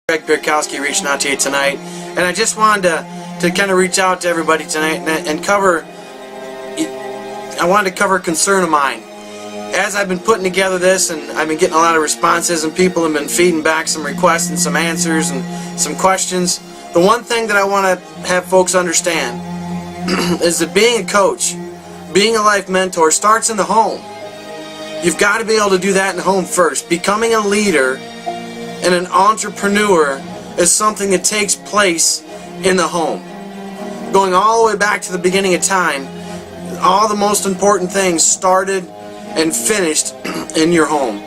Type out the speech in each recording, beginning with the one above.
Greg reaching out to you tonight, and I just wanted to kind of reach out to everybody tonight and cover. I wanted to cover a concern of mine. As I've been putting together this, and I've been getting a lot of responses, and people have been feeding back some requests and some answers and some questions. The one thing that I want to have folks understand is that being a coach, being a life mentor, starts in the home. You've got to be able to do that in the home first. Becoming a leader and an entrepreneur is something that takes place in the home. Going all the way back to the beginning of time, all the most important things started and finished in your home.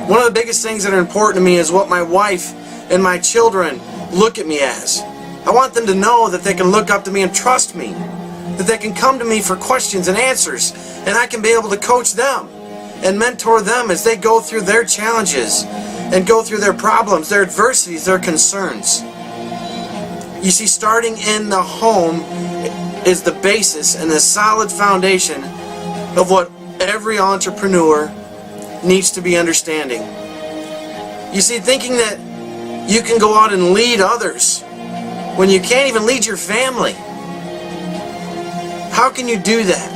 One of the biggest things that are important to me is what my wife and my children look at me as. I want them to know that they can look up to me and trust me, that they can come to me for questions and answers, and I can be able to coach them and mentor them as they go through their challenges and go through their problems, their adversities, their concerns. You see, starting in the home is the basis and the solid foundation of what every entrepreneur needs to be understanding. You see, thinking that you can go out and lead others when you can't even lead your family. How can you do that?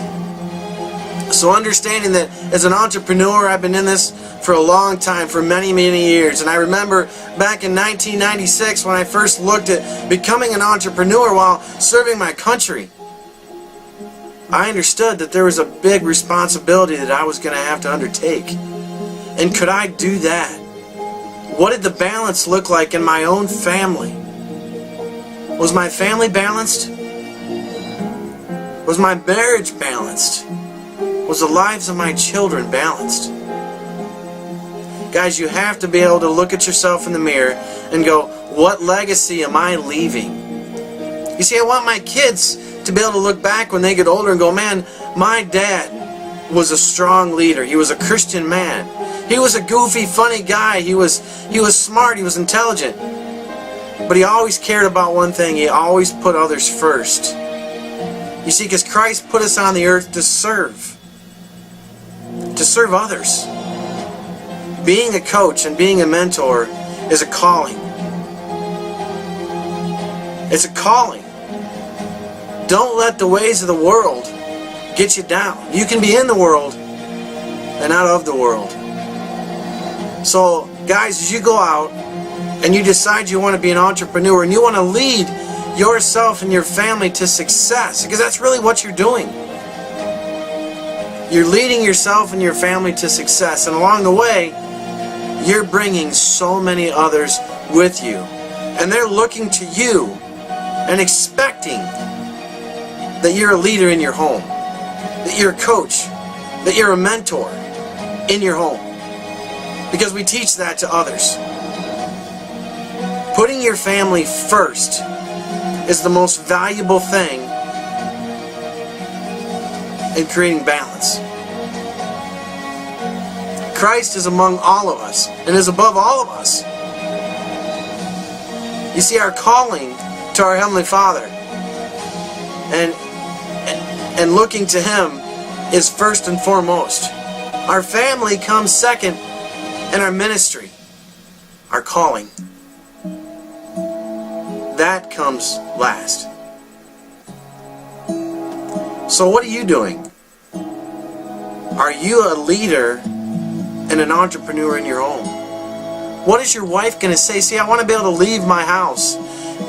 So understanding that as an entrepreneur, I've been in this for a long time, for many, many years. And I remember back in 1996 when I first looked at becoming an entrepreneur while serving my country. I understood that there was a big responsibility that I was going to have to undertake. And could I do that? What did the balance look like in my own family? Was my family balanced? Was my marriage balanced? Was the lives of my children balanced? Guys, you have to be able to look at yourself in the mirror and go, what legacy am I leaving? You see, I want my kids to be able to look back when they get older and go, man, my dad was a strong leader. He was a Christian man. He was a goofy, funny guy. He was smart. He was intelligent. But he always cared about one thing. He always put others first. You see, because Christ put us on the earth to serve others. Being a coach and being a mentor is a calling. It's a calling. Don't let the ways of the world get you down. You can be in the world and not of the world. So, guys, as you go out and you decide you want to be an entrepreneur and you want to lead yourself and your family to success, because that's really what you're doing. You're leading yourself and your family to success, and along the way, you're bringing so many others with you. And they're looking to you and expecting that you're a leader in your home, that you're a coach, that you're a mentor in your home. Because we teach that to others. Putting your family first is the most valuable thing in creating balance. Christ is among all of us and is above all of us. You see, our calling to our Heavenly Father and looking to Him is first and foremost. Our family comes second, and our ministry, our calling, that comes last. So what are you doing? Are you a leader and an entrepreneur in your home? What is your wife going to say? See, I want to be able to leave my house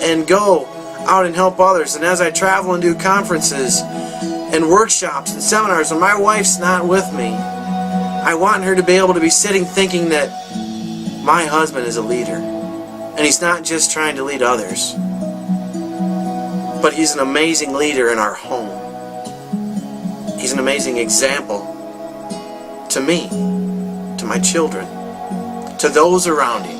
and go out and help others. And as I travel and do conferences and workshops and seminars, and my wife's not with me, I want her to be able to be sitting thinking that my husband is a leader. And he's not just trying to lead others, but he's an amazing leader in our home. He's an amazing example to me, to my children, to those around him.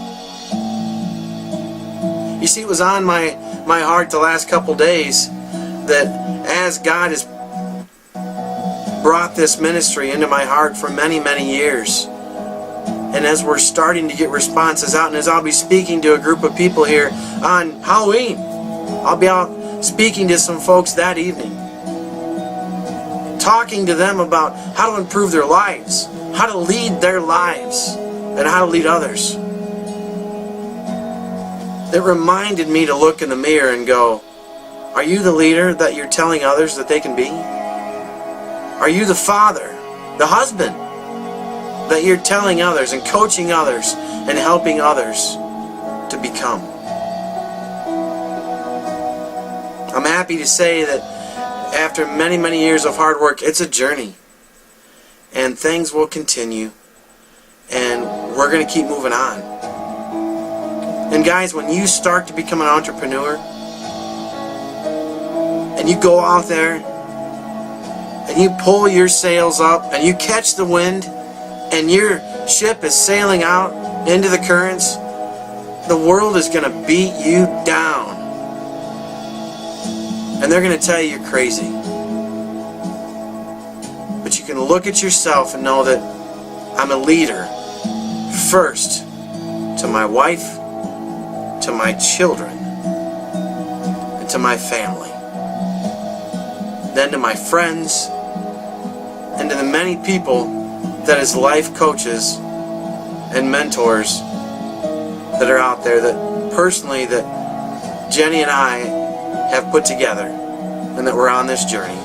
You see, it was on my heart the last couple days that as God has brought this ministry into my heart for many, many years, and as we're starting to get responses out, and as I'll be speaking to a group of people here on Halloween, I'll be out speaking to some folks that evening, talking to them about how to improve their lives, how to lead their lives, and how to lead others. It reminded me to look in the mirror and go, are you the leader that you're telling others that they can be? Are you the father, the husband, that you're telling others and coaching others and helping others to become? I'm happy to say that after many, many years of hard work, it's a journey. And things will continue. And we're going to keep moving on. And guys, when you start to become an entrepreneur, and you go out there, and you pull your sails up, and you catch the wind, and your ship is sailing out into the currents, the world is going to beat you down. And they're going to tell you you're crazy. But you can look at yourself and know that I'm a leader first to my wife, to my children, and to my family. Then to my friends, and to the many people that as life coaches and mentors that are out there that personally that Jenny and I have put together and that we're on this journey.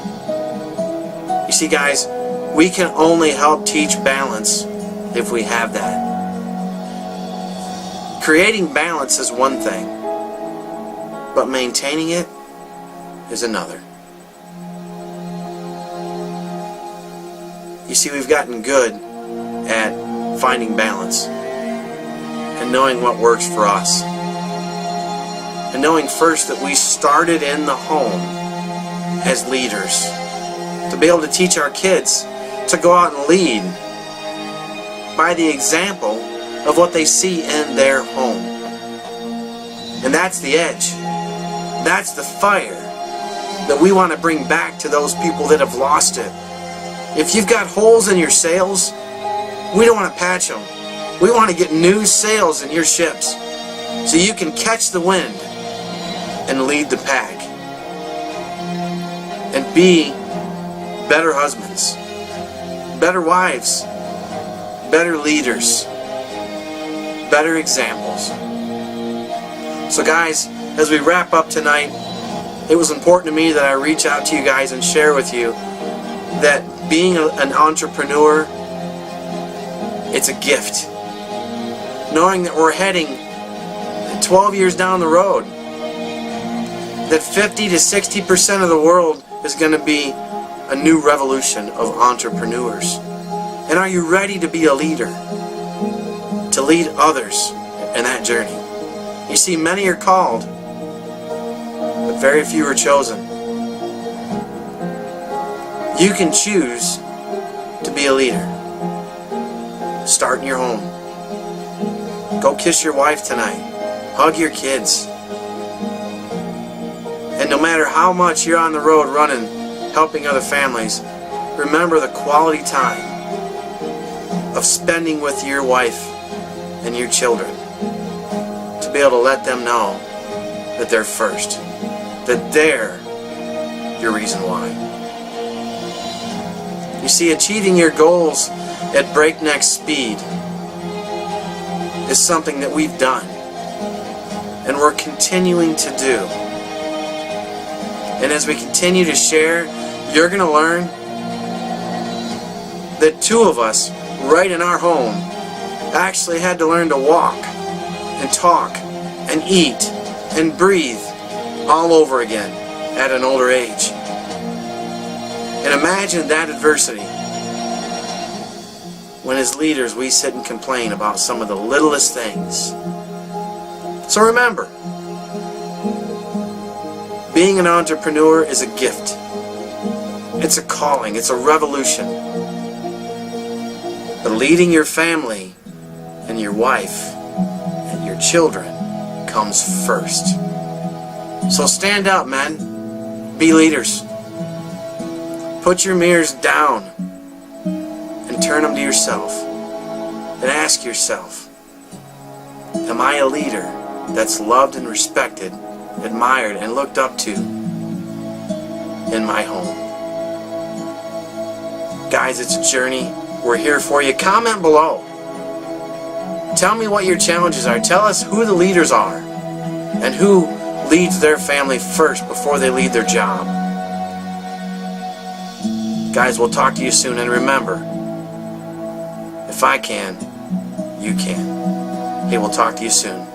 You see, guys, we can only help teach balance if we have that. Creating balance is one thing, but maintaining it is another. You see, we've gotten good at finding balance and knowing what works for us. And knowing first that we started in the home as leaders, to be able to teach our kids to go out and lead by the example of what they see in their home. And that's the edge. That's the fire that we want to bring back to those people that have lost it. If you've got holes in your sails, we don't want to patch them. We want to get new sails in your ships so you can catch the wind and lead the pack and be better husbands, better wives, better leaders, better examples. So guys, as we wrap up tonight, it was important to me that I reach out to you guys and share with you that being an entrepreneur, it's a gift. Knowing that we're heading 12 years down the road, that 50 to 60% of the world is going to be a new revolution of entrepreneurs. And are you ready to be a leader? To lead others in that journey? You see, many are called, but very few are chosen. You can choose to be a leader. Start in your home. Go kiss your wife tonight. Hug your kids. And no matter how much you're on the road running, helping other families, remember the quality time of spending with your wife and your children, to be able to let them know that they're first, that they're your reason why. You see, achieving your goals at breakneck speed is something that we've done and we're continuing to do. And as we continue to share, you're going to learn that two of us right in our home actually had to learn to walk and talk and eat and breathe all over again at an older age. And imagine that adversity when as leaders we sit and complain about some of the littlest things. So remember, being an entrepreneur is a gift. It's a calling. It's a revolution. But leading your family and your wife and your children comes first. So stand up, men. Be leaders. Put your mirrors down and turn them to yourself and ask yourself, am I a leader that's loved and respected, admired and looked up to in my home? Guys, it's a journey. We're here for you. Comment below. Tell me what your challenges are. Tell us who the leaders are and who leads their family first before they lead their job. Guys, we'll talk to you soon, and remember, if I can, you can. Hey, we'll talk to you soon.